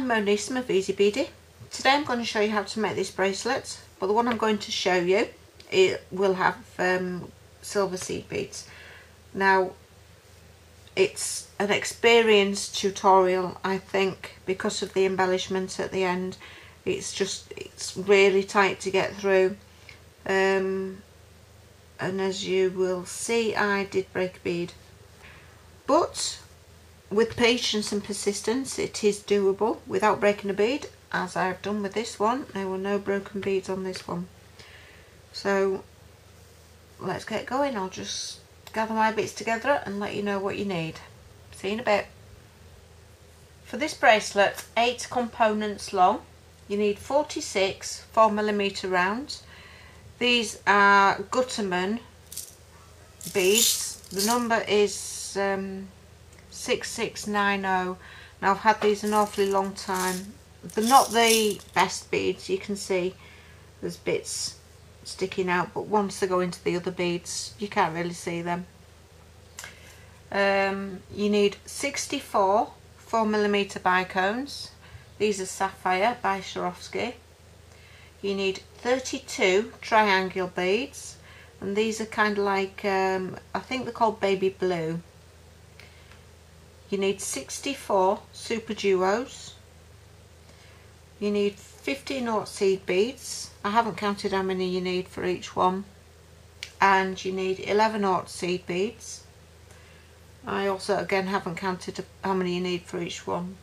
I'm Monique of Ezeebeady. Today I'm going to show you how to make this bracelet, but the one I'm going to show you, it will have silver seed beads. Now it's an experienced tutorial, I think, because of the embellishment at the end. It's really tight to get through, and as you will see, I did break a bead, but with patience and persistence it is doable without breaking a bead, as I've done with this one. There were no broken beads on this one. So let's get going. I'll just gather my bits together and let you know what you need. See you in a bit. For this bracelet, 8 components long, you need 46 4mm rounds. These are gutterman beads. The number is 6690. Now I've had these an awfully long time. They're not the best beads, you can see there's bits sticking out, but once they go into the other beads you can't really see them. You need 64 4mm bicones. These are Sapphire by Swarovski. You need 32 triangle beads, and these are kind of like, I think they're called baby blue. You need 64 superduos. You need 50 seed beads. I haven't counted how many you need for each one. And you need 11 seed beads. I also again haven't counted how many you need for each one.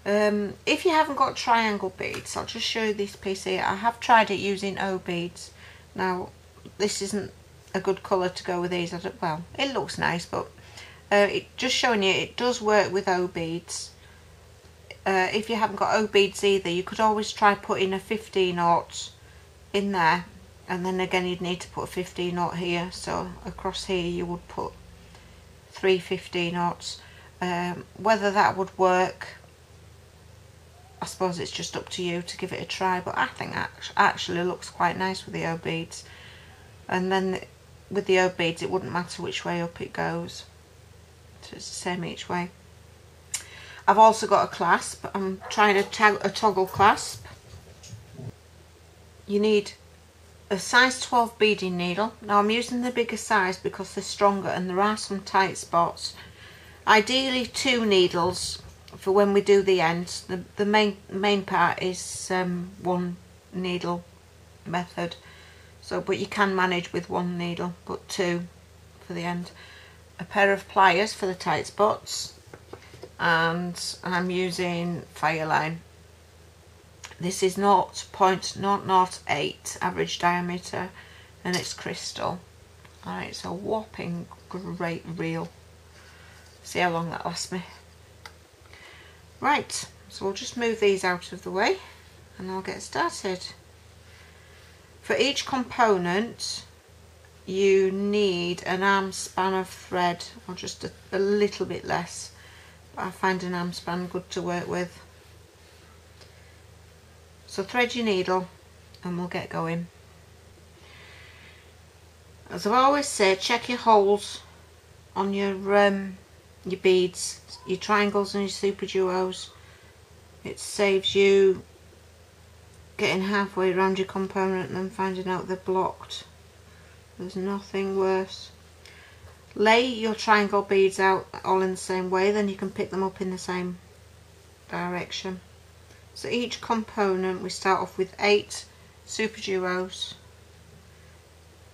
If you haven't got triangle beads, I'll just show you this piece here. I have tried it using O beads. Now this isn't a good colour to go with these. Well, it looks nice, but just showing you, it does work with O beads. If you haven't got O beads either, you could always try putting a 15-0 in there, and then again you'd need to put a 15-0 here, so across here you would put 3 15-0s. Whether that would work, I suppose it's just up to you to give it a try, but I think that actually looks quite nice with the O beads. And then with the O beads it wouldn't matter which way up it goes, so it's the same each way. I've also got a clasp. I'm trying a toggle clasp. You need a size 12 beading needle. Now I'm using the bigger size because they're stronger and there are some tight spots. Ideally 2 needles for when we do the ends. The main part is 1 needle method. So, but you can manage with 1 needle, but 2 for the end. A pair of pliers for the tight spots. And I'm using Fireline. This is 0.008 average diameter, and it's crystal. Alright, it's a whopping great reel. See how long that lasts me. Right, so we'll just move these out of the way and I'll get started. For each component you need an arm span of thread, or just a little bit less. I find an arm span good to work with. So thread your needle and we'll get going. As I've always said, check your holes on your beads, your triangles and your superduos. It saves you getting halfway around your component and then finding out they're blocked. There's nothing worse. Lay your triangle beads out all in the same way, then you can pick them up in the same direction. So each component, we start off with 8 superduos,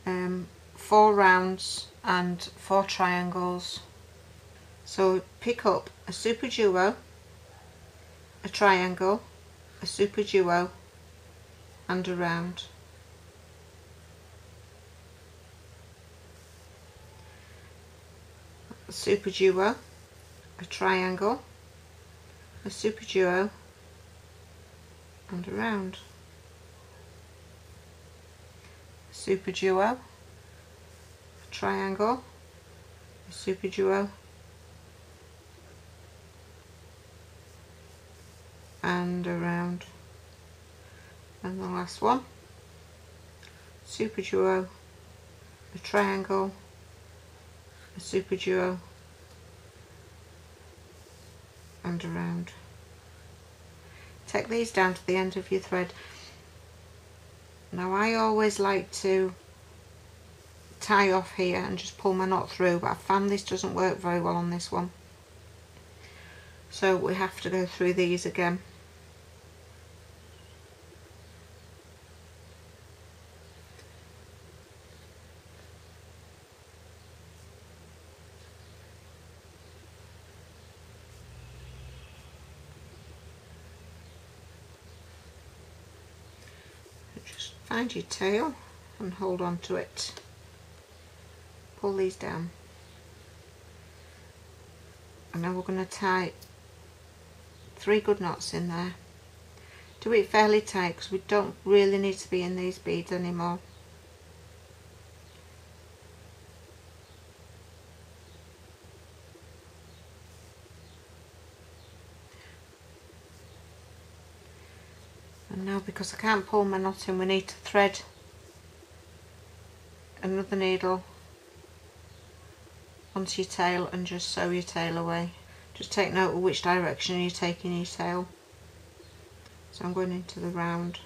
4 rounds and 4 triangles. So pick up a superduo, a triangle, a superduo and a round. A superduo, a triangle, a superduo and a round. A superduo, a triangle, a superduo and a round. And the last one, superduo, a triangle, a superduo and a round. take these down to the end of your thread. Now I always like to tie off here and just pull my knot through, but I found this doesn't work very well on this one, so we have to go through these again. Just find your tail and hold on to it. Pull these down. And now we're going to tie 3 good knots in there. Do it fairly tight because we don't really need to be in these beads anymore. And now, because I can't pull my knot in, we need to thread another needle onto your tail and just sew your tail away. Just take note of which direction you're taking your tail. So I'm going into the round.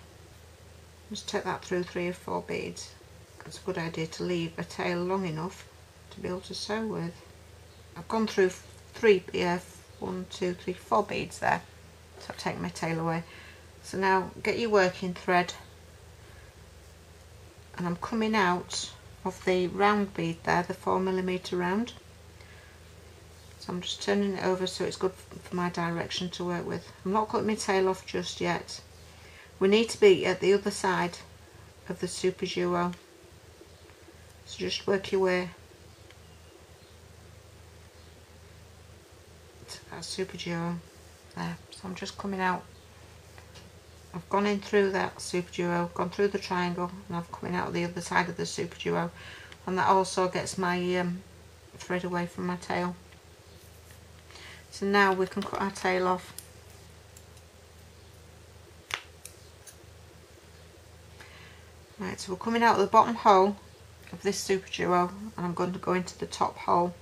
Just take that through 3 or 4 beads. It's a good idea to leave a tail long enough to be able to sew with. I've gone through 4 beads there. So I've taken my tail away. So now get your working thread, and I'm coming out of the round bead there, the 4mm round. So I'm just turning it over so it's good for my direction to work with. I'm not cutting my tail off just yet. We need to be at the other side of the superduo. So just work your way to that superduo there. So I'm just coming out. I've gone in through that superduo, gone through the triangle, and I'm coming out the other side of the superduo, and that also gets my thread away from my tail. So now we can cut our tail off. Right, so we're coming out of the bottom hole of this superduo, and I'm going to go into the top hole.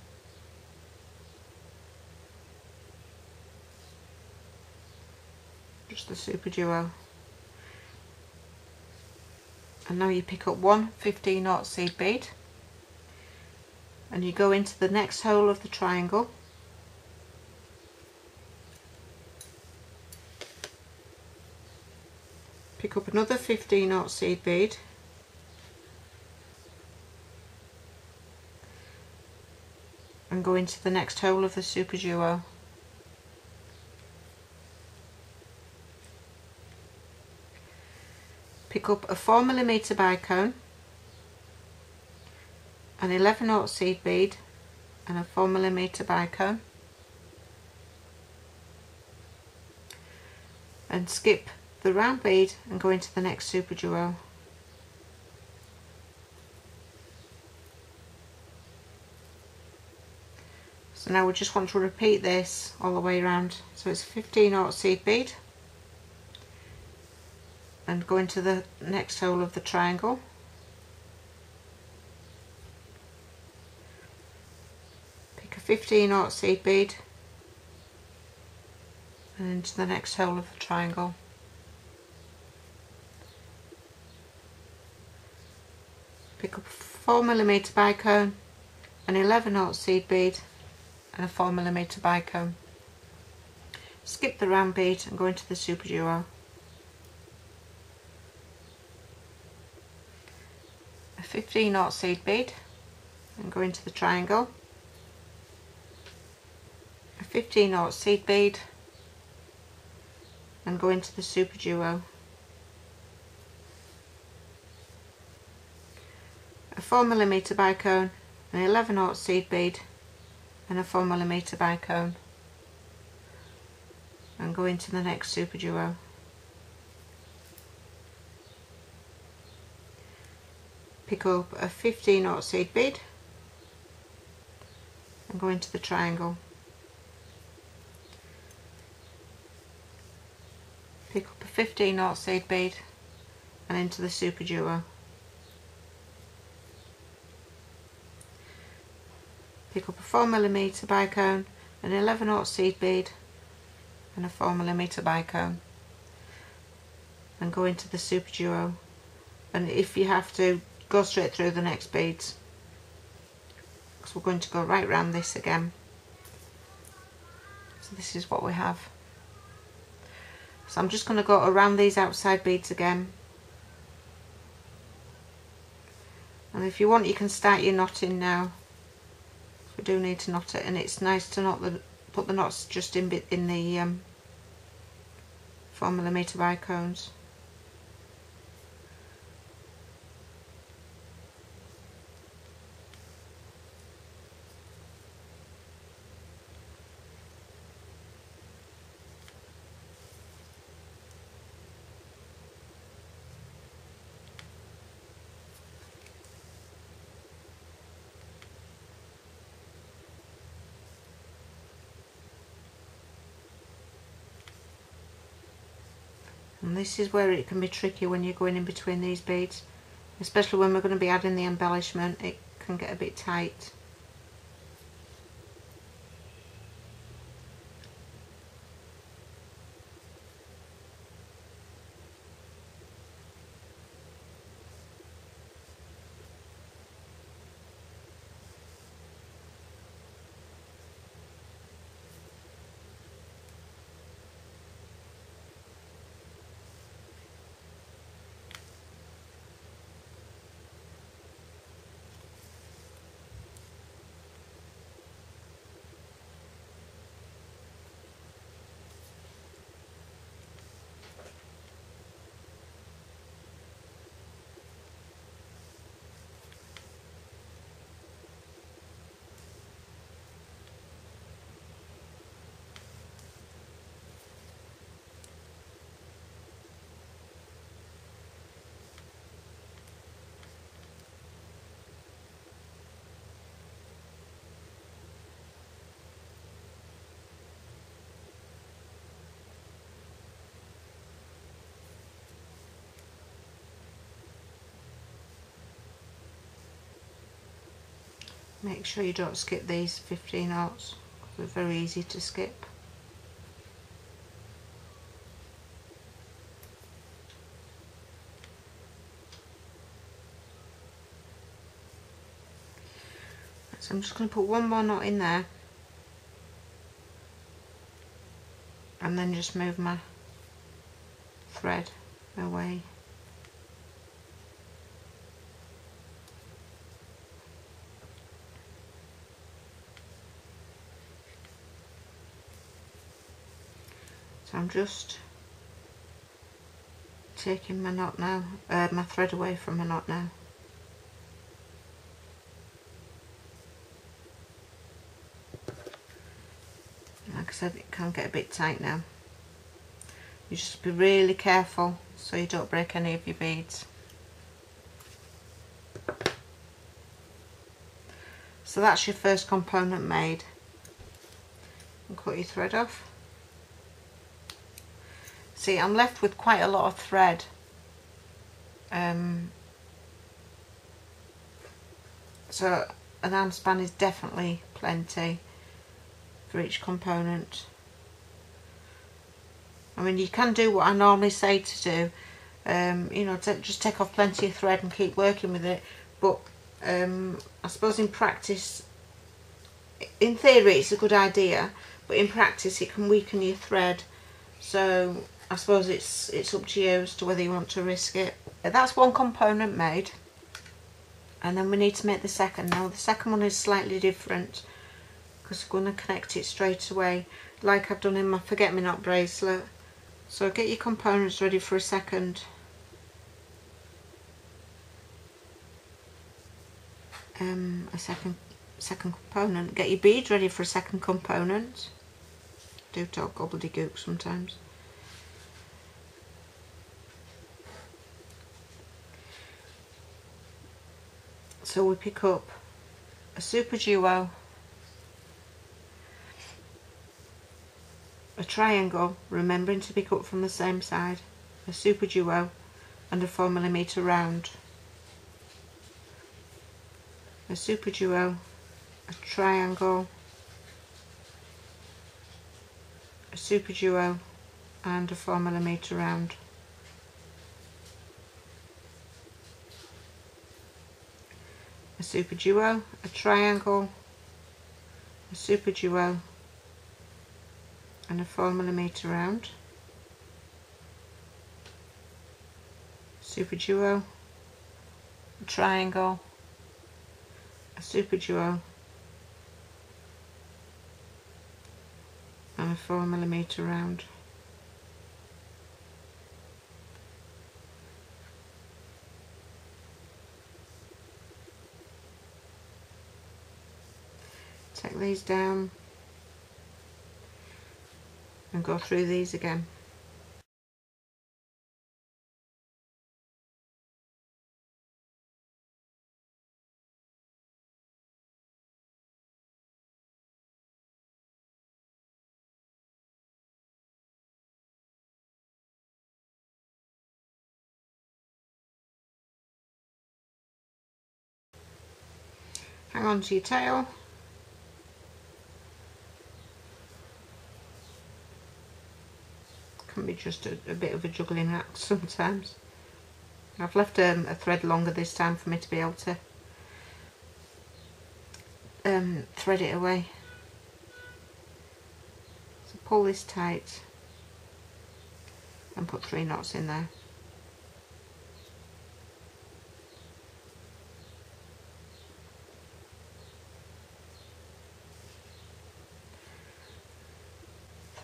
Just the superduo. And now you pick up one 15-aught seed bead and you go into the next hole of the triangle, pick up another 15-aught seed bead and go into the next hole of the superduo. Pick up a 4mm bicone, an 11-aught seed bead and a 4mm bicone, and skip the round bead and go into the next superduo. So now we just want to repeat this all the way around. So it's a 15-aught seed bead and go into the next hole of the triangle, pick a 15-aught seed bead and into the next hole of the triangle, pick up a 4mm bicone, an 11-aught seed bead and a 4mm bicone, skip the round bead and go into the superduo. A 15-aught seed bead and go into the triangle, a 15-aught seed bead and go into the superduo, a 4mm bicone, an 11-aught seed bead and a 4mm bicone and go into the next superduo. Pick up a 15-aught seed bead and go into the triangle. Pick up a 15-aught seed bead and into the superduo. Pick up a 4mm bicone, an 11-aught seed bead and a 4mm bicone and go into the super duo, and if you have to, go straight through the next beads, because we're going to go right round this again. So this is what we have. So I'm just going to go around these outside beads again, and if you want you can start your knotting now. We do need to knot it, and it's nice to put the knots just in the 4mm bicones. And this is where it can be tricky when you're going in between these beads, especially when we're going to be adding the embellishment. It can get a bit tight. Make sure you don't skip these 15 knots, they're very easy to skip. So I'm just going to put one more knot in there, and then just move my thread away. So I'm just taking my knot now, my thread away from my knot now. Like I said, it can get a bit tight now. You just be really careful so you don't break any of your beads. So that's your first component made. And cut your thread off. See, I'm left with quite a lot of thread. So an arm span is definitely plenty for each component. I mean, you can do what I normally say to do, you know, just take off plenty of thread and keep working with it, but I suppose in practice, in theory it's a good idea, but in practice it can weaken your thread, so I suppose it's up to you as to whether you want to risk it. That's one component made, and then we need to make the second. Now the second one is slightly different because we're going to connect it straight away like I've done in my forget-me-not bracelet. So get your components ready for a second. Second component. Get your beads ready for a second component. Do talk gobbledygook sometimes. So we pick up a super duo, a triangle, remembering to pick up from the same side, a super duo, and a 4mm round. A super duo, a triangle, a super duo, and a 4mm round. a superduo, a triangle, a superduo and a 4mm round, superduo, a triangle, a superduo and a 4mm round. Take these down and go through these again. Hang on to your tail. Can be just a bit of a juggling act sometimes. I've left a thread longer this time for me to be able to thread it away. So pull this tight and put 3 knots in there.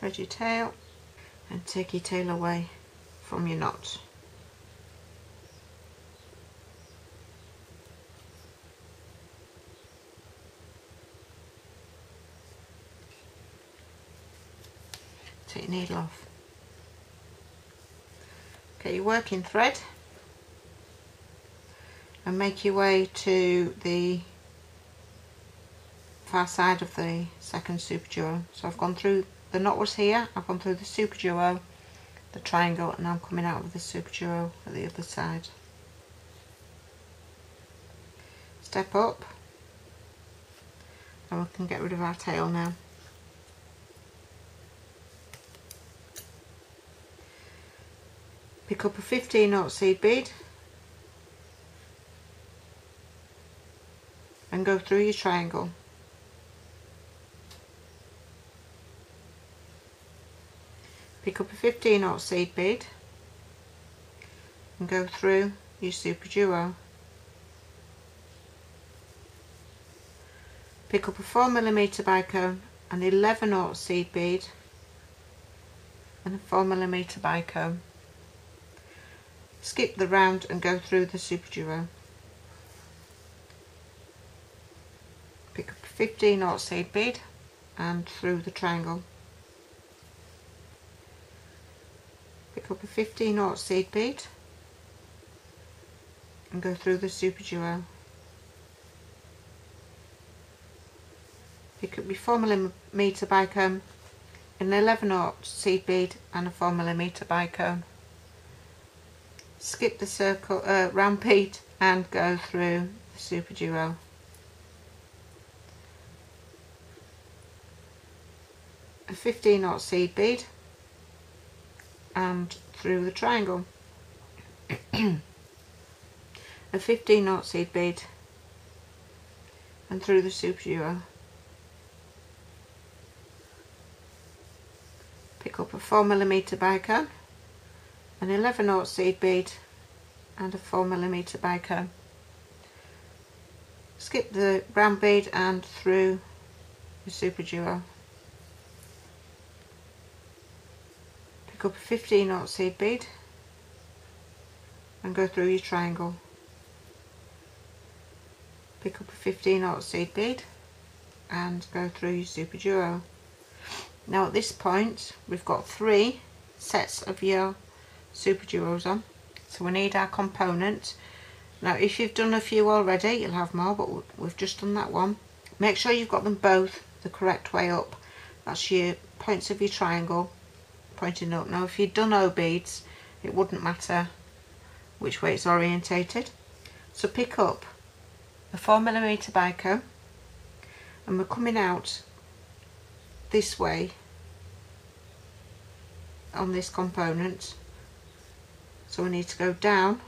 Thread your tail and take your tail away from your knot. Take your needle off. Get your working thread and make your way to the far side of the second superduo. So I've gone through, the knot was here, I've gone through the superduo, the triangle, and I'm coming out of the superduo at the other side. Step up and we can get rid of our tail now. Pick up a 15-knot seed bead and go through your triangle. Pick up a 15-knot seed bead and go through your superduo. Pick up a 4mm bicone, an 11-knot seed bead and a 4mm bicone. Skip the round and go through the superduo. Pick up a 15-knot seed bead and through the triangle. Pick up a 15-knot seed bead and go through the superduo. Pick up your 4mm bicone, an 11-knot seed bead and a 4mm bicone. Skip the circle, round bead and go through the superduo. A 15-knot seed bead and through the triangle. A 15-knot seed bead and through the superduo. Pick up a 4mm bicone, an 11-knot seed bead and a 4mm bicone. Skip the round bead and through the superduo. Pick up a 15-knot seed bead and go through your triangle. Pick up a 15-knot seed bead and go through your superduo. Now at this point we've got 3 sets of your superduos on, so we need our component. Now if you've done a few already you'll have more, but we've just done that one. Make sure you've got them both the correct way up. That's your points of your triangle pointing up. Now if you'd done O beads it wouldn't matter which way it's orientated. So pick up a 4mm bicone and we're coming out this way on this component, so we need to go down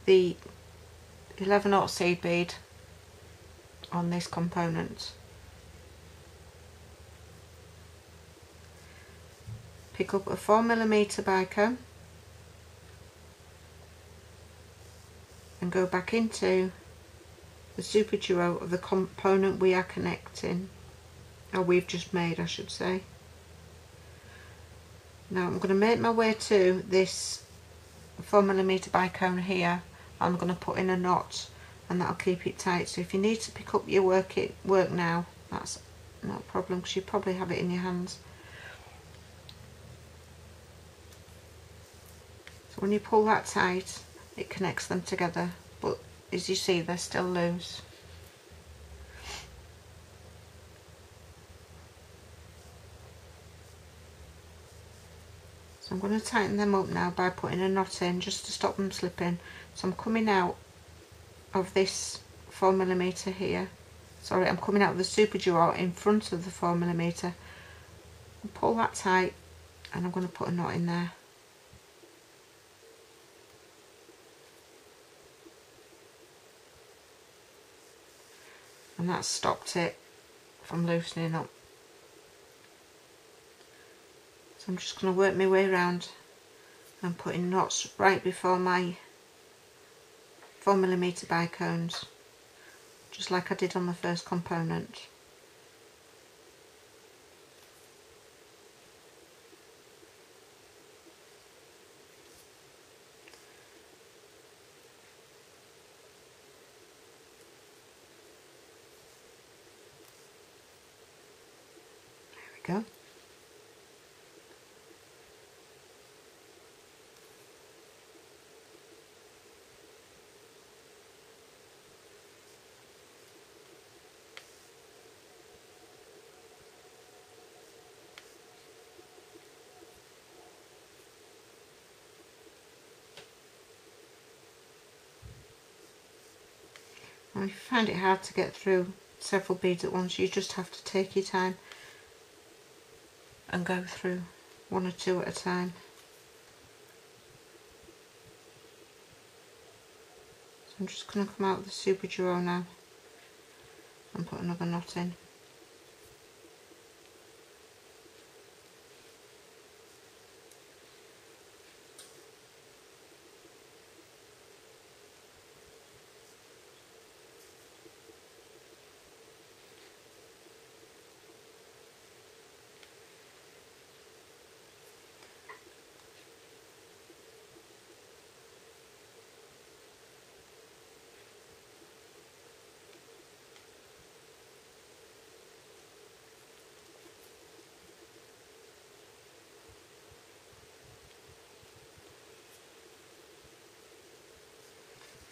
the 11-knot seed bead on this component. Pick up a 4mm bicone and go back into the super duo of the component we are connecting, or we've just made I should say. Now I'm going to make my way to this 4mm bicone here. I'm going to put in a knot and that'll keep it tight, so if you need to pick up your work now, that's not a problem because you probably have it in your hands. So when you pull that tight it connects them together, but as you see they're still loose. So I'm going to tighten them up now by putting a knot in just to stop them slipping. So I'm coming out of this 4mm here, sorry, I'm coming out of the super duo in front of the 4mm, pull that tight and I'm going to put a knot in there. And that's stopped it from loosening up. So I'm just going to work my way around and putting knots right before my 4mm bicones, just like I did on the first component. There we go. Now if you find it hard to get through several beads at once, you just have to take your time and go through one or two at a time. So I'm just going to come out of the super duo now and put another knot in.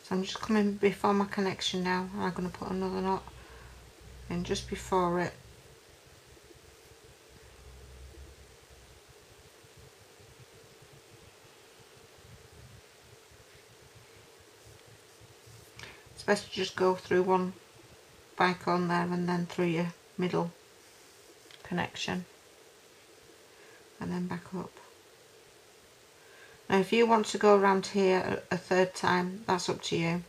So I'm just coming before my connection now, and I'm going to put another knot in just before it. It's best to just go through one bicone there and then through your middle connection and then back up. Now if you want to go around here a third time, that's up to you.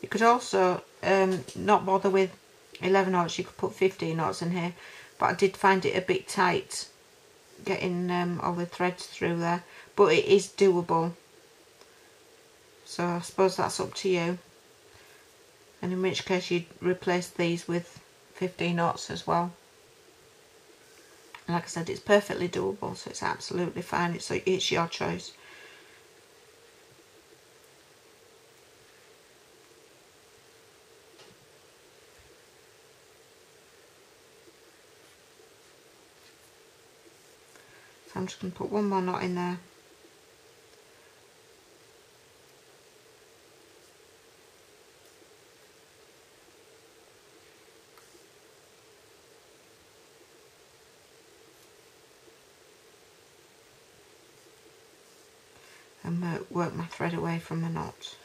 You could also not bother with 11 knots, you could put 15 knots in here, but I did find it a bit tight getting all the threads through there, but it is doable. So I suppose that's up to you, and in which case you'd replace these with 15 knots as well. And like I said, it's perfectly doable, so it's absolutely fine, it's your choice. So I'm just going to put one more knot in there. And work my thread away from the knot.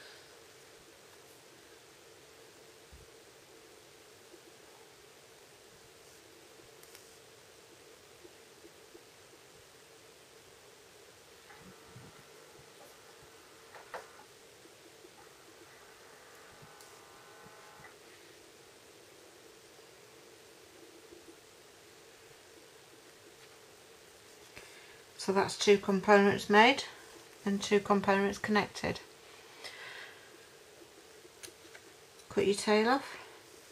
So that's 2 components made and 2 components connected. Cut your tail off,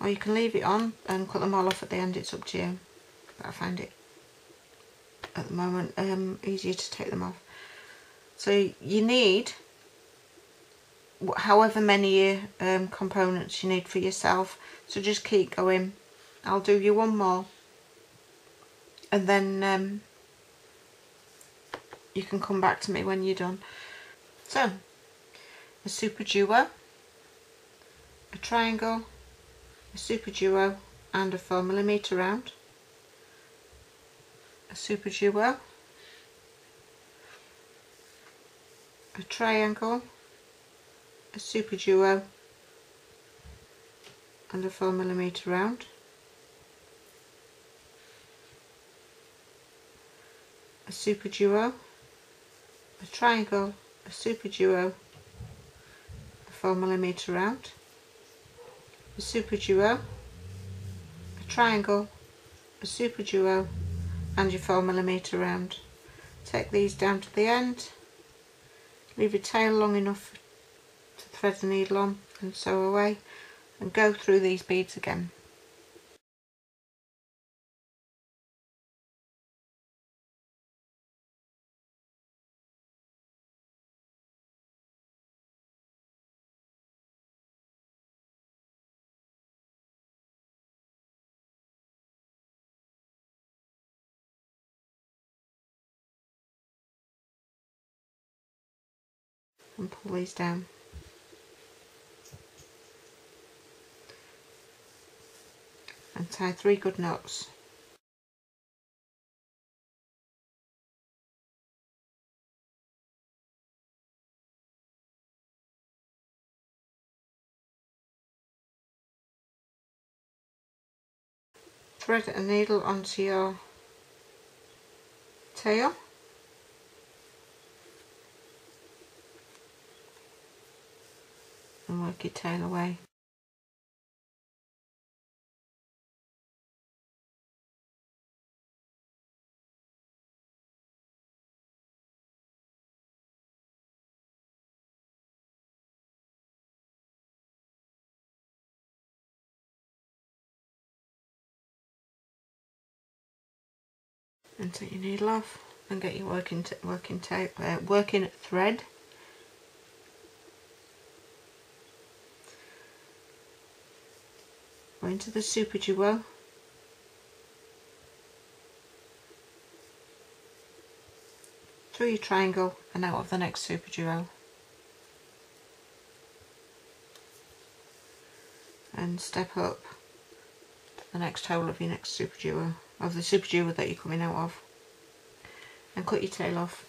or you can leave it on and cut them all off at the end, it's up to you, but I find it at the moment easier to take them off. So you need however many components you need for yourself, so just keep going. I'll do you one more and then you can come back to me when you're done. So a super duo, a triangle, a super duo and a 4mm round, a super duo, a triangle, a super duo and a 4mm round, a super duo, a triangle, a super duo, a 4mm round, a super duo, a triangle, a super duo and your 4mm round. Take these down to the end, leave your tail long enough to thread the needle on and sew away, and go through these beads again. And pull these down. And tie 3 good knots. Thread a needle onto your tail and work your tail away. And take your needle off and get your working thread. Go into the super duo, through your triangle and out of the next super duo, and step up to the next hole of your next super duo, of the super duo that you're coming out of, and cut your tail off.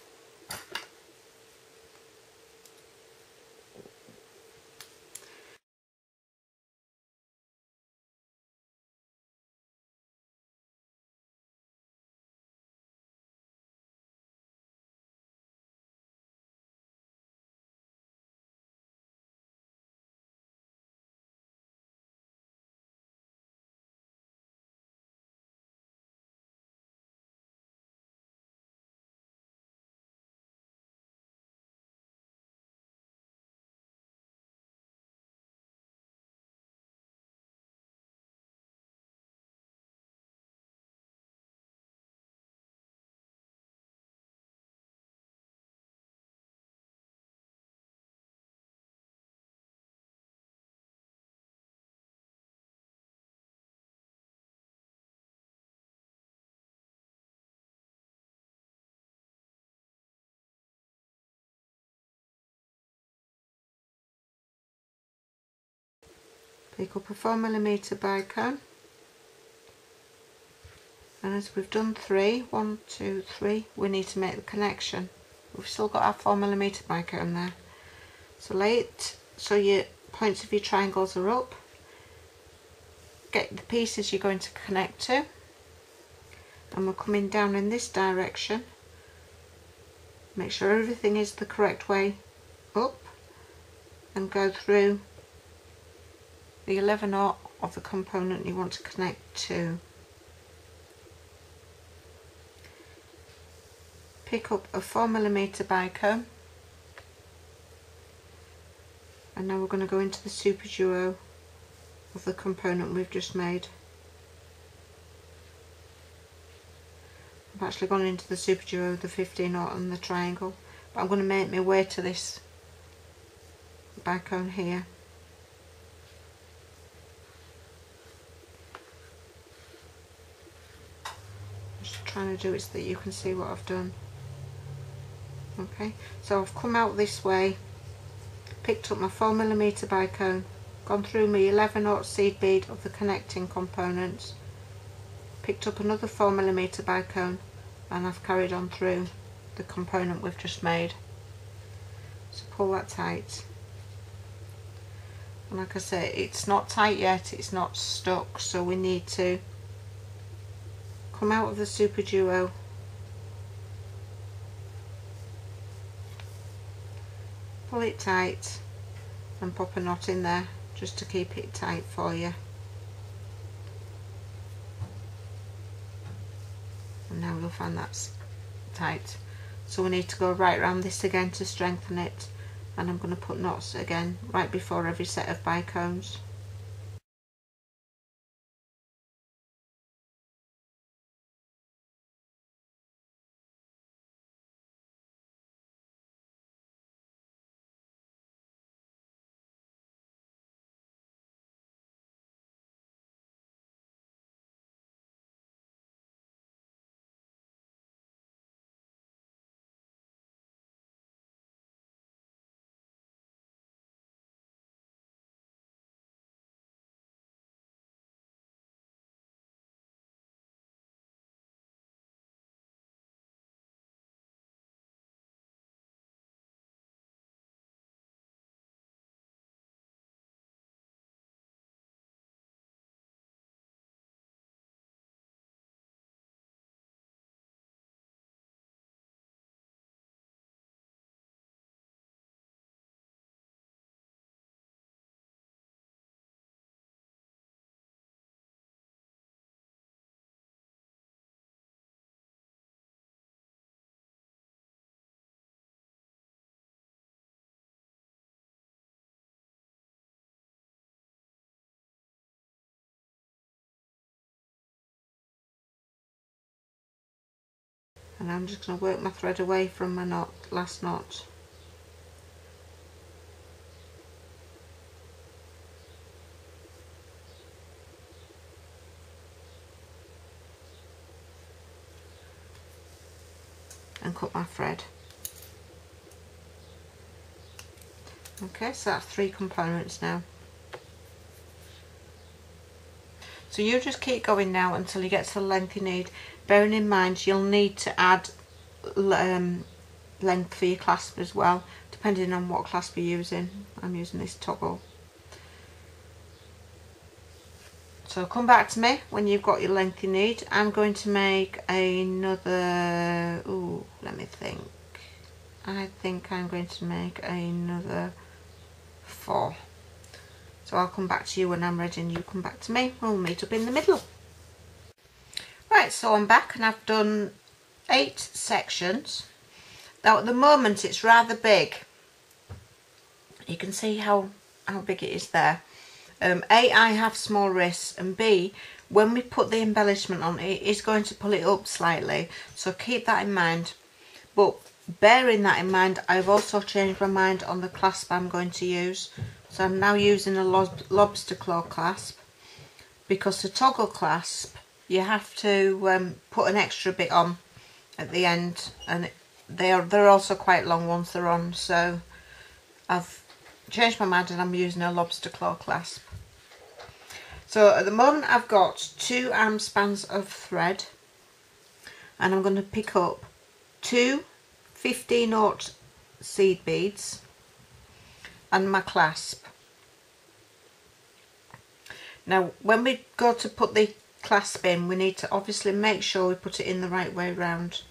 Pick up a 4mm bicone, and as we've done 3, 1, 2, 3, we need to make the connection. We've still got our 4mm bicone there. So lay it so your points of your triangles are up. Get the pieces you're going to connect to, and we're coming down in this direction. Make sure everything is the correct way up, and go through the 11/0 of the component you want to connect to. pick up a 4mm bicone, and now we're going to go into the super duo of the component we've just made. I've actually gone into the super duo, the 15/0 and the triangle, but I'm going to make my way to this bicone here. Just trying to do it so that you can see what I've done. Okay, so I've come out this way, picked up my 4mm bicone, gone through my 11/0 seed bead of the connecting components, picked up another 4mm bicone, and I've carried on through the component we've just made. So pull that tight, and like I say, it's not tight yet, it's not stuck, so we need to come out of the super duo, pull it tight and pop a knot in there just to keep it tight for you. And now you'll find that's tight, so we need to go right around this again to strengthen it, and I'm going to put knots again right before every set of bicones. And I'm just going to work my thread away from my knot, last knot. And cut my thread. Okay, so that's 3 components now. So you just keep going now until you get to the length you need. Bearing in mind you'll need to add length for your clasp as well, depending on what clasp you're using. I'm using this toggle. So come back to me when you've got your length you need. I'm going to make another, let me think. I think I'm going to make another 4. So I'll come back to you when I'm ready and you come back to me. We'll meet up in the middle. Right, so I'm back and I've done 8 sections. Now at the moment it's rather big. You can see how big it is there. A, I have small wrists, and B, when we put the embellishment on, it is going to pull it up slightly. So keep that in mind. But bearing that in mind, I've also changed my mind on the clasp I'm going to use. So I'm now using a lobster claw clasp, because the toggle clasp you have to put an extra bit on at the end, and they're also quite long once they're on. So I've changed my mind and I'm using a lobster claw clasp. So at the moment I've got 2 arm spans of thread, and I'm going to pick up 2 15/0 seed beads and my clasp. Now when we go to put the clasp in, we need to obviously make sure we put it in the right way round.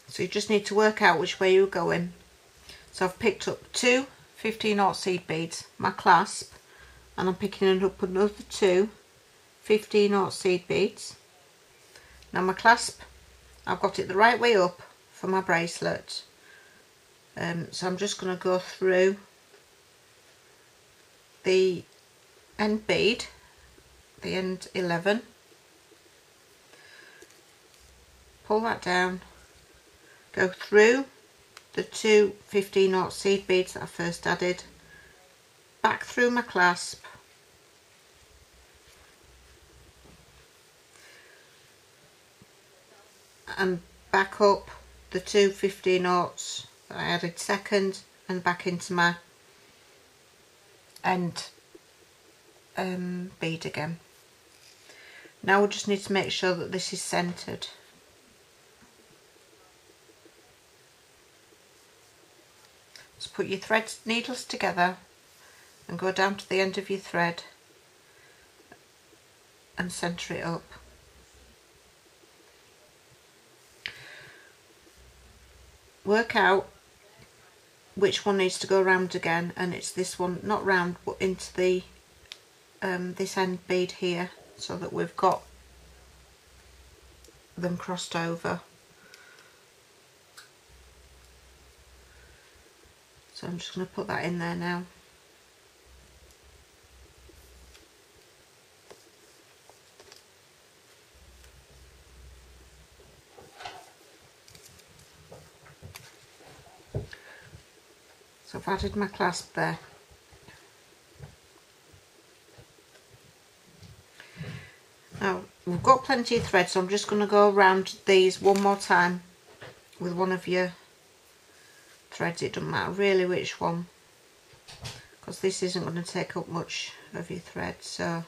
So you just need to work out which way you're going. So I've picked up 2 15/0 seed beads, my clasp, and I'm picking up another 2 15/0 seed beads. Now my clasp I've got it the right way up for my bracelet. So I'm just going to go through the end bead, the end 11, pull that down, go through the two 15/0 seed beads that I first added, back through my clasp, and back up the two 15/0 that I added second, and back into my end bead again. Now we just need to make sure that this is centered. So put your thread needles together and go down to the end of your thread and center it up. Work out which one needs to go round again, and it's this one, not round but into the this end bead here, so that we've got them crossed over. So I'm just going to put that in there now. So I've added my clasp there. Now we've got plenty of thread, so I'm just going to go around these one more time with one of your threads. It doesn't matter really which one, because this isn't going to take up much of your thread. So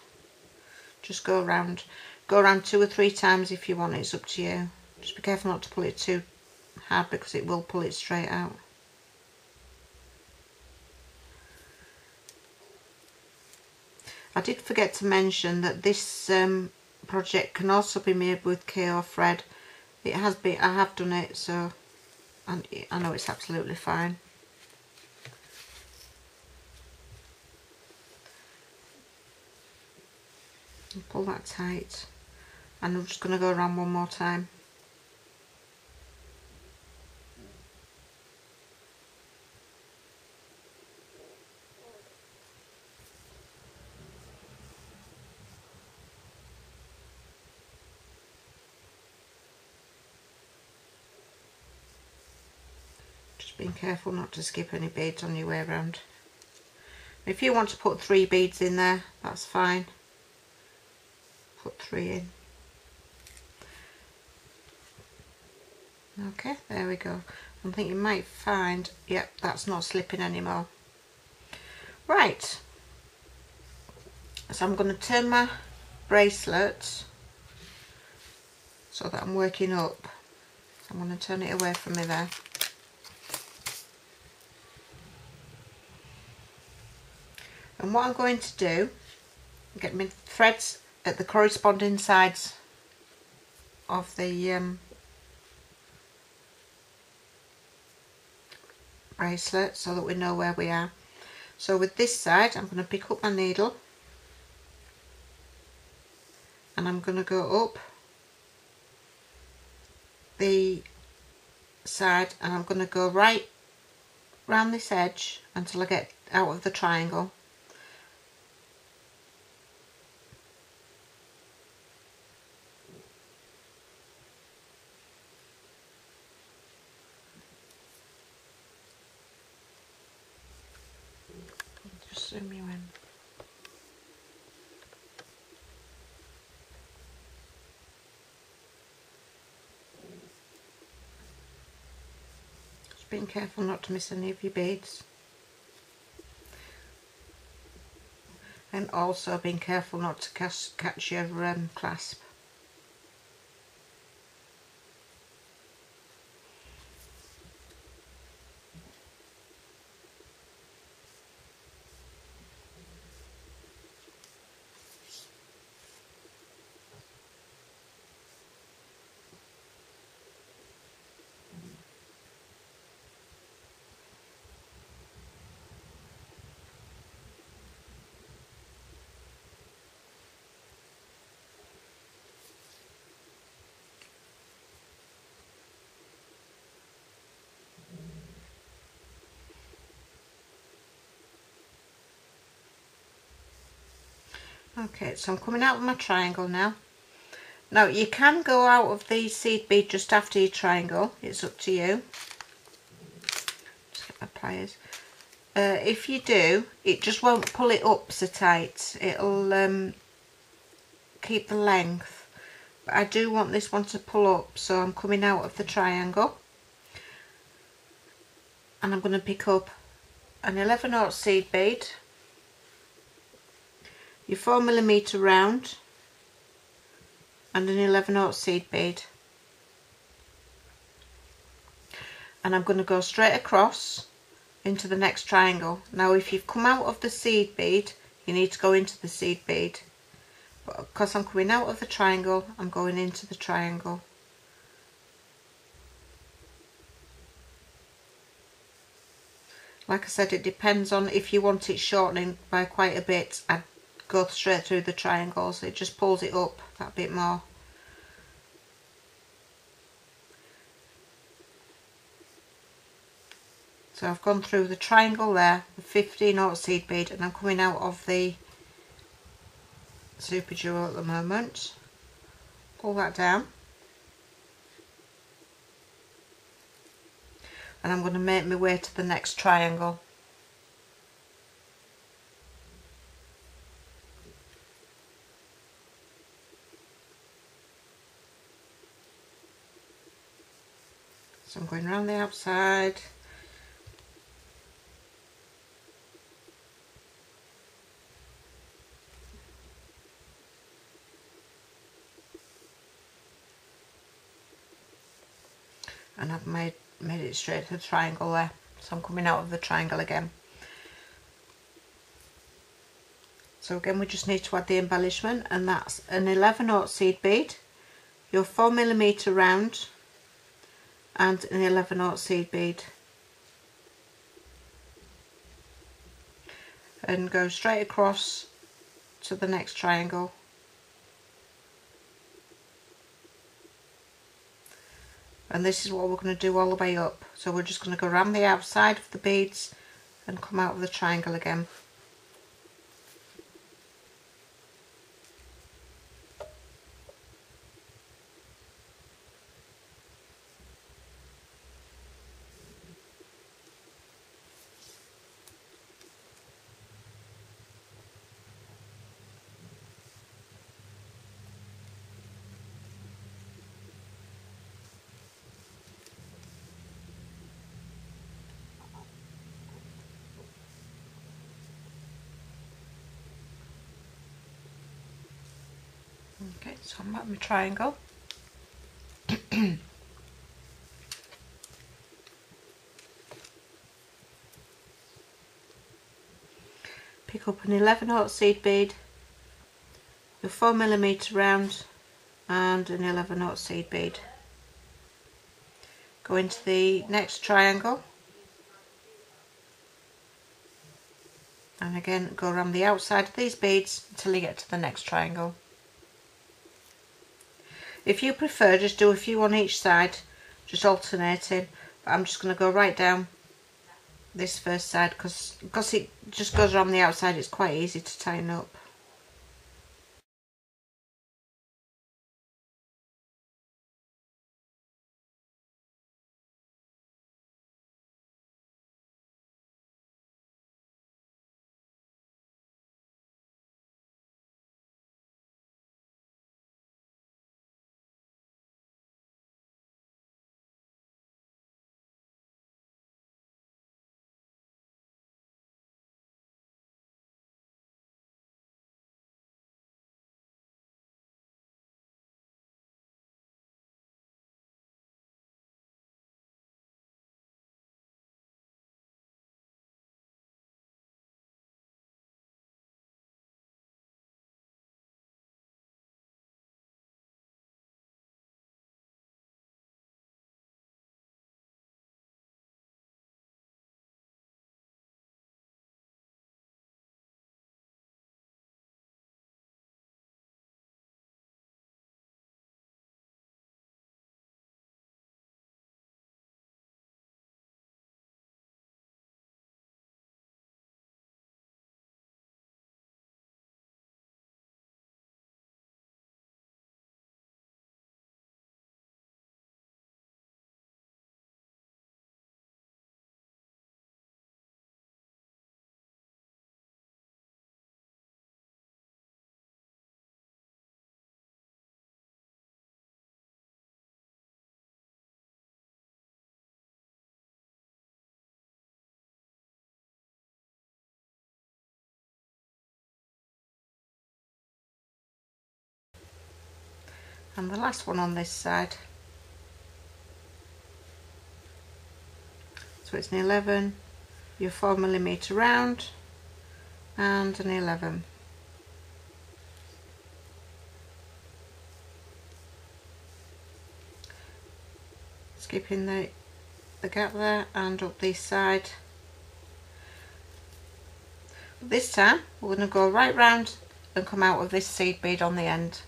just go around 2 or 3 times if you want. It's up to you. Just be careful not to pull it too hard, because it will pull it straight out. I did forget to mention that this project can also be made with KO thread. It has been, I have done it, so I know it's absolutely fine. And pull that tight, and I'm just going to go around one more time. Being careful not to skip any beads on your way around. If you want to put 3 beads in there, that's fine. Put 3 in. Okay, there we go. I think you might find, yep, that's not slipping anymore. Right, so I'm going to turn my bracelet so that I'm working up. I'm going to turn it away from me there. And what I'm going to do, get my threads at the corresponding sides of the bracelet, so that we know where we are. So with this side, I'm going to pick up my needle and I'm going to go up the side, and I'm going to go right round this edge until I get out of the triangle. Just zoom you in. Just being careful not to miss any of your beads. And also being careful not to catch your clasp. Okay, so I'm coming out of my triangle now. Now you can go out of the seed bead just after your triangle, it's up to you. Just get my pliers. If you do, it just won't pull it up so tight, it'll keep the length. But I do want this one to pull up, so I'm coming out of the triangle and I'm going to pick up an 11/0 seed bead, your 4mm round and an 11/0 seed bead, and I'm going to go straight across into the next triangle. Now if you've come out of the seed bead, you need to go into the seed bead, but because I'm coming out of the triangle, I'm going into the triangle. Like I said, it depends on if you want it shortening by quite a bit, I'd go straight through the triangles, it just pulls it up that bit more. So I've gone through the triangle there, the 15/0 seed bead, and I'm coming out of the super duo at the moment. Pull that down. And I'm going to make my way to the next triangle. So I'm going around the outside. And I've made it straight to the triangle there. So I'm coming out of the triangle again. So again, we just need to add the embellishment, and that's an 11/0 seed bead, your 4mm round and an 11/0 seed bead. And go straight across to the next triangle. And this is what we're going to do all the way up. So we're just going to go around the outside of the beads and come out of the triangle again. Okay, so I'm at my triangle. Pick up an 11/0 seed bead, your 4mm round and an 11/0 seed bead. Go into the next triangle and again go around the outside of these beads until you get to the next triangle. If you prefer, just do a few on each side, just alternating, but I'm just going to go right down this first side because it just goes around the outside, it's quite easy to tighten up. and the last one on this side. So it's an 11, your 4mm round, and an 11. Skipping the gap there and up this side. This time we're going to go right round and come out of this seed bead on the end.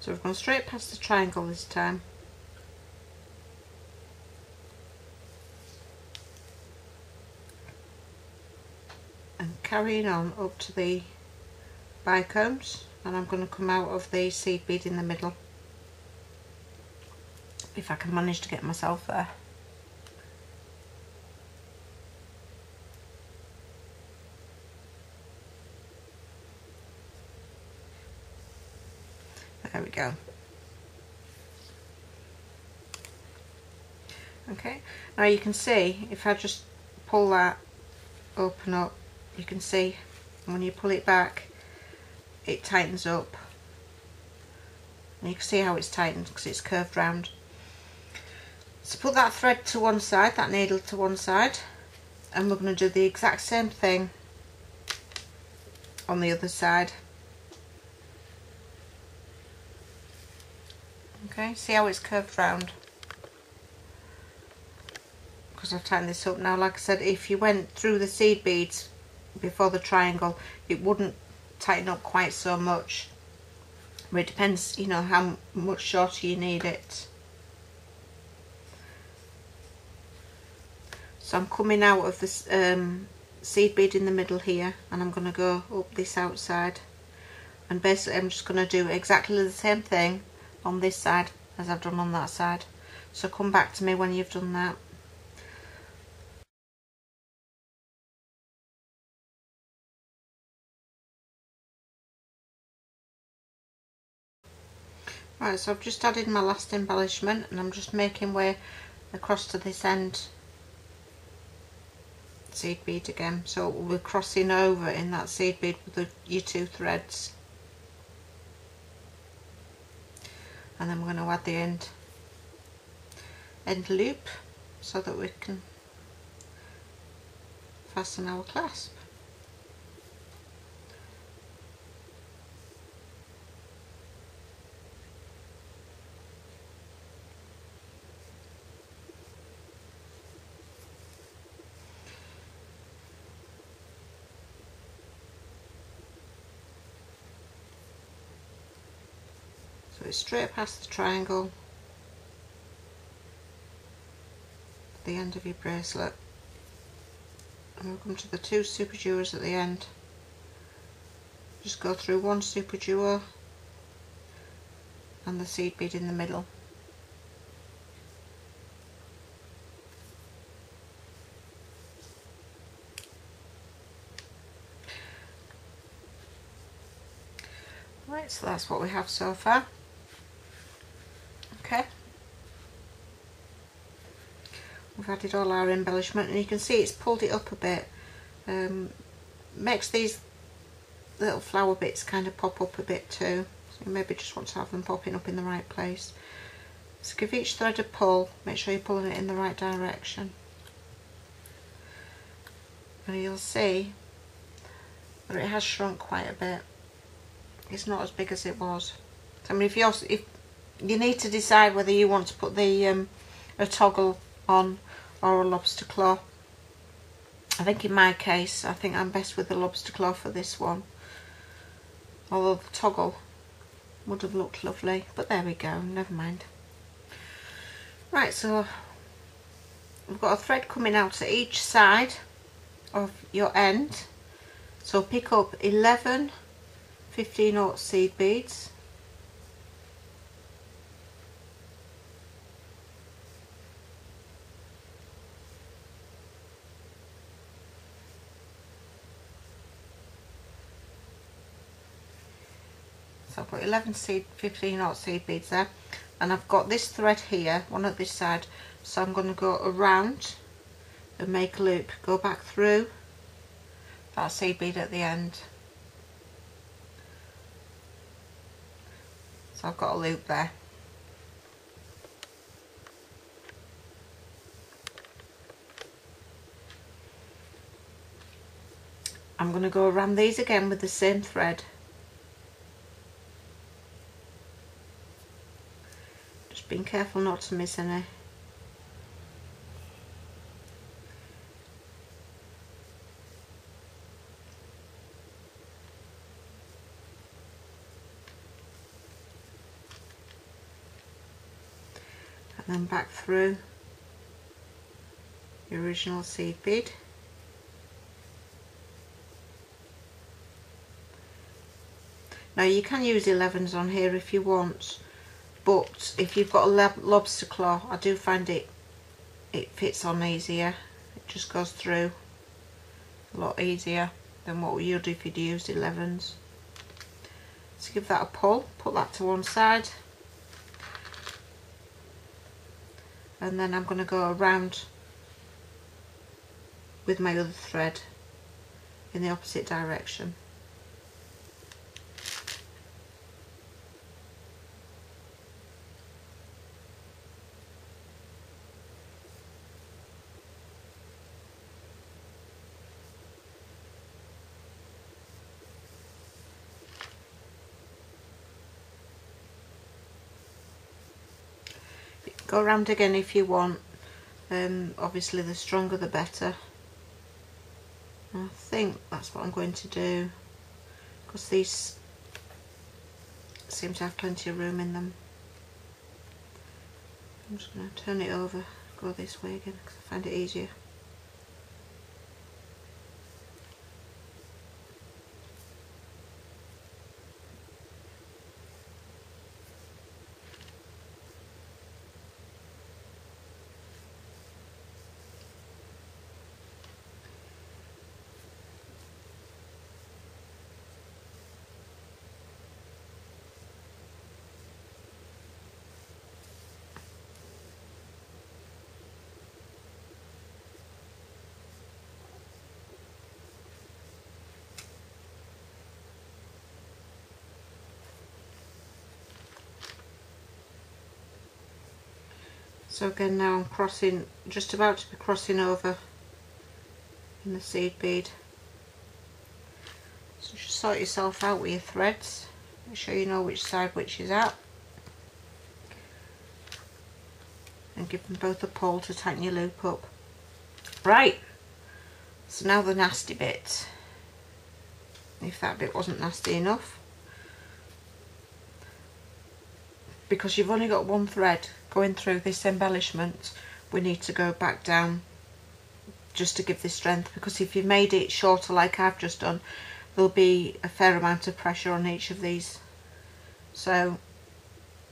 So we've gone straight past the triangle this time. And carrying on up to the bicones, and I'm going to come out of the seed bead in the middle. If I can manage to get myself there. There we go. Okay, now you can see if I just pull that open up, you can see when you pull it back it tightens up, and you can see how it's tightened because it's curved round. So put that thread to one side, that needle to one side, and we're going to do the exact same thing on the other side. Okay, see how it's curved round? Because I've tightened this up now. Like I said, if you went through the seed beads before the triangle, it wouldn't tighten up quite so much. But it depends, you know, how much shorter you need it. So I'm coming out of this seed bead in the middle here, and I'm going to go up this outside, and basically I'm just going to do exactly the same thing on this side as I've done on that side. So come back to me when you've done that. Right, so I've just added my last embellishment, and I'm just making way across to this end seed bead again. So we're crossing over in that seed bead with your two threads, and then we're going to add the end loop so that we can fasten our clasp. So it's straight past the triangle, the end of your bracelet, and we'll come to the two superduos at the end. Just go through one superduo and the seed bead in the middle. Right, so that's what we have so far. Okay, we've added all our embellishment, and you can see it's pulled it up a bit. Makes these little flower bits kind of pop up a bit too, so you maybe just want to have them popping up in the right place. So give each thread a pull, make sure you're pulling it in the right direction, and you'll see that it has shrunk quite a bit. It's not as big as it was. I mean, if you need to decide whether you want to put the a toggle on or a lobster claw. I think in my case, I think I'm best with the lobster claw for this one. Although the toggle would have looked lovely, but there we go, never mind. Right, so we've got a thread coming out at each side of your end. So pick up 11 15/0 seed beads. So I've got 11 15/0 seed beads there, and I've got this thread here, one at this side, so I'm going to go around and make a loop, go back through that seed bead at the end. So I've got a loop there. I'm going to go around these again with the same thread. Just being careful not to miss any. And then back through the original seed bead. Now you can use 11s on here if you want, but if you've got a lobster claw, I do find it fits on easier. It just goes through a lot easier than what you'd do if you'd used 11s. So give that a pull, put that to one side, and then I'm going to go around with my other thread in the opposite direction. Go around again if you want. Obviously the stronger the better. I think that's what I'm going to do, because these seem to have plenty of room in them. I'm just going to turn it over, go this way again because I find it easier. So again, now I'm crossing, just about to be crossing over in the seed bead. So just sort yourself out with your threads, make sure you know which side which is at, and give them both a pull to tighten your loop up. Right, so now the nasty bit, if that bit wasn't nasty enough. Because you've only got one thread going through this embellishment, we need to go back down just to give this strength, because if you've made it shorter like I've just done, there'll be a fair amount of pressure on each of these. So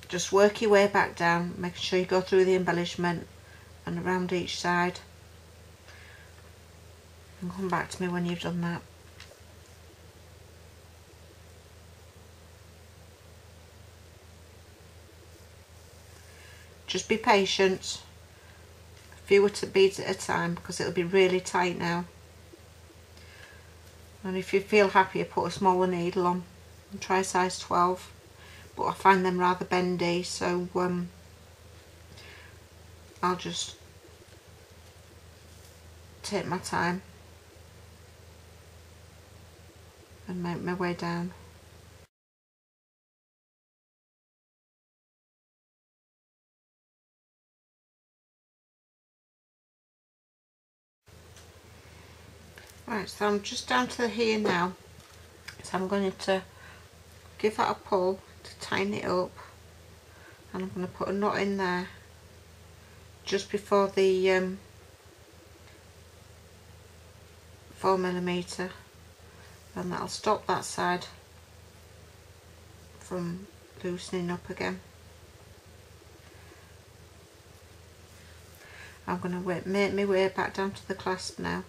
just work your way back down, making sure you go through the embellishment and around each side, and come back to me when you've done that. Just be patient, fewer beads at a time, because it'll be really tight now. And if you feel happier, put a smaller needle on and try size 12, but I find them rather bendy, so I'll just take my time and make my way down. Right, so I'm just down to here now, so I'm going to give that a pull to tighten it up, and I'm going to put a knot in there just before the 4mm, and that'll stop that side from loosening up again. I'm going to make my way back down to the clasp now.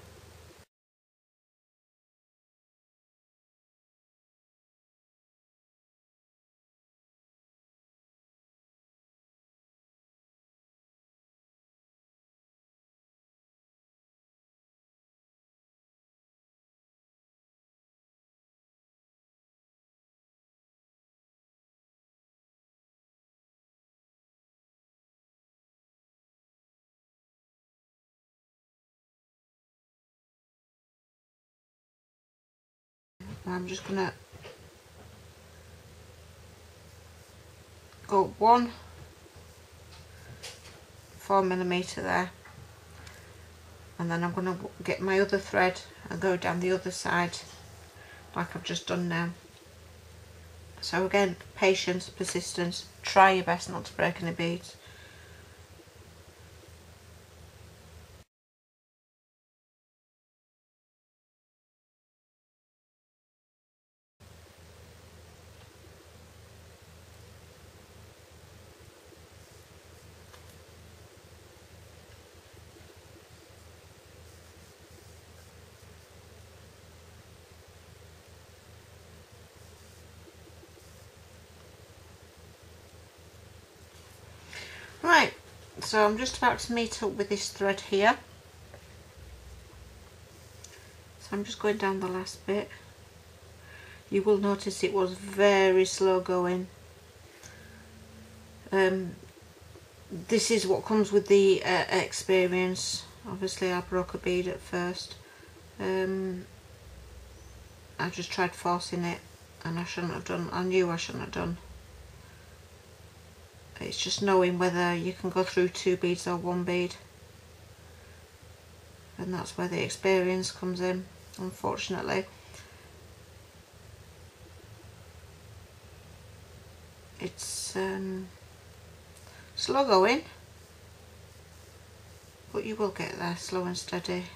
I'm just going to go 1 4mm there, and then I'm going to get my other thread and go down the other side like I've just done now. So again, patience, persistence, try your best not to break any beads. Right, so I'm just about to meet up with this thread here. So I'm just going down the last bit. You will notice it was very slow going. This is what comes with the experience. Obviously I broke a bead at first. I just tried forcing it, and I shouldn't have done. I knew I shouldn't have done. It's just knowing whether you can go through 2 beads or 1 bead, and that's where the experience comes in, unfortunately. It's slow going, but you will get there, slow and steady.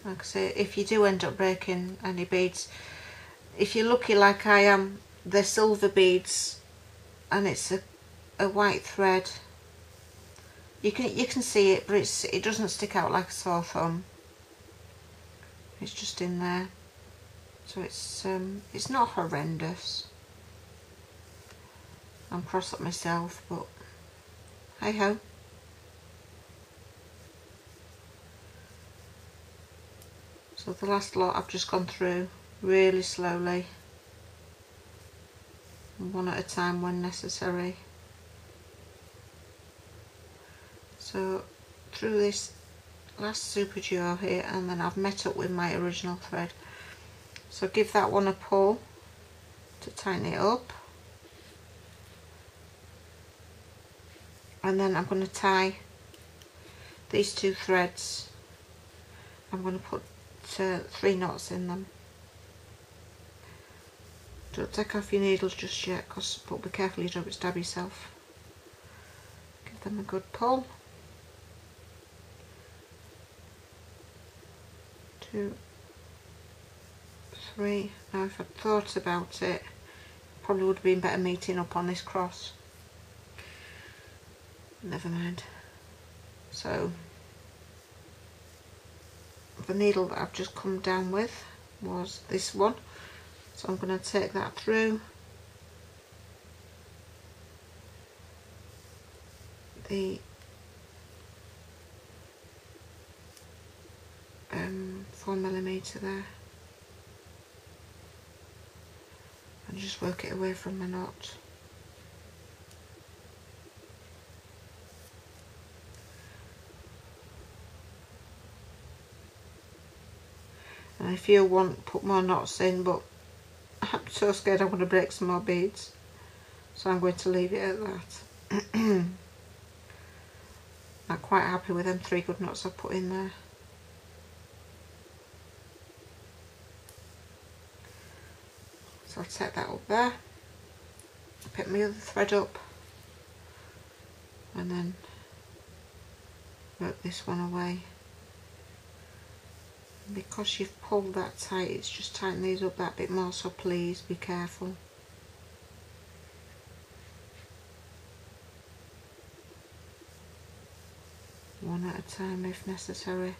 Like I say, if you do end up breaking any beads, if you're lucky like I am, they're silver beads and it's a white thread. You can see it, but it doesn't stick out like a sore thumb. It's just in there, so it's not horrendous. I'm cross at myself, but hey ho. So the last lot I've just gone through really slowly, one at a time when necessary. So through this last super duo here, and then I've met up with my original thread. So give that one a pull to tighten it up, and then I'm going to tie these 2 threads. I'm going to put 3 knots in them. Don't take off your needles just yet, but be careful you don't stab yourself. Give them a good pull. 2, 3. Now if I'd thought about it, probably would have been better meeting up on this cross. Never mind. So the needle that I've just come down with was this one, so I'm going to take that through the 4mm there, and just work it away from my knot. And if you want, put more knots in, but I'm so scared I'm going to break some more beads, so I'm going to leave it at that. I'm quite happy with them 3 good knots I've put in there. So I'll take that up there, pick my other thread up, and then work this one away. And because you've pulled that tight, it's just tighten these up that bit more, so please be careful. One at a time if necessary.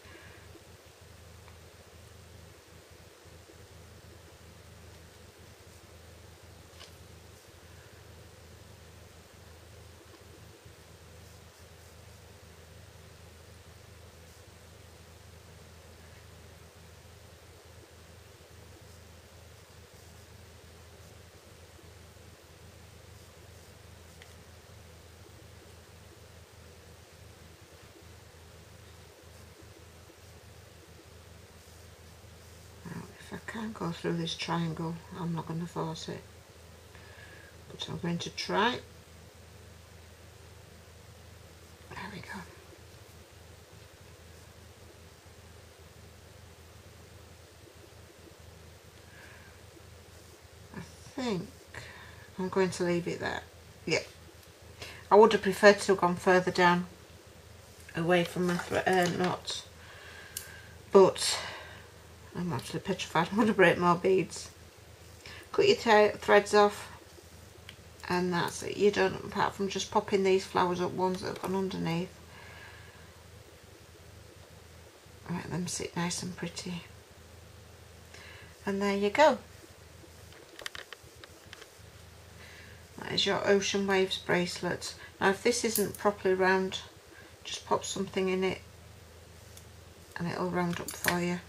If I can't go through this triangle, I'm not going to force it, but I'm going to try. There we go. I think I'm going to leave it there. Yeah, I would have preferred to have gone further down away from my knot, but I'm actually petrified I'm going to break more beads. Cut your threads off, and that's it. You're done, apart from just popping these flowers up, ones that have gone underneath. Let them sit nice and pretty. And there you go. That is your Ocean Waves bracelet. Now if this isn't properly round, just pop something in it and it'll round up for you.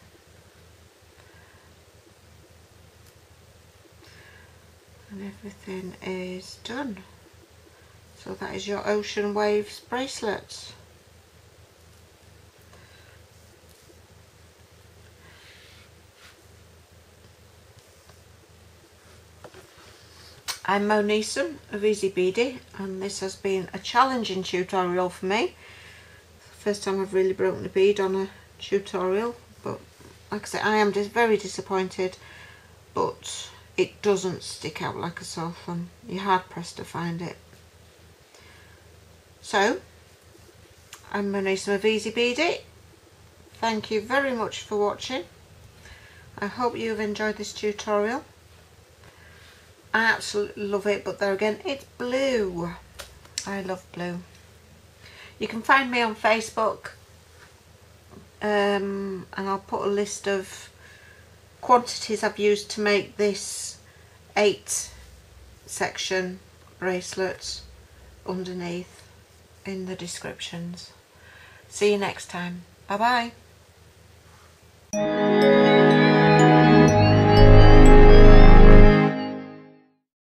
And everything is done. So that is your Ocean Waves bracelet. I'm Mo Neeson of Ezeebeady, and this has been a challenging tutorial for me. First time I've really broken a bead on a tutorial, but like I said, I am just very disappointed, but it doesn't stick out like a sore thumb. You're hard pressed to find it. So, I'm Mo Neeson of Ezeebeady. Thank you very much for watching. I hope you've enjoyed this tutorial. I absolutely love it, but there again, it's blue. I love blue. You can find me on Facebook, and I'll put a list of quantities I've used to make this 8-section bracelet underneath in the descriptions. See you next time. Bye bye.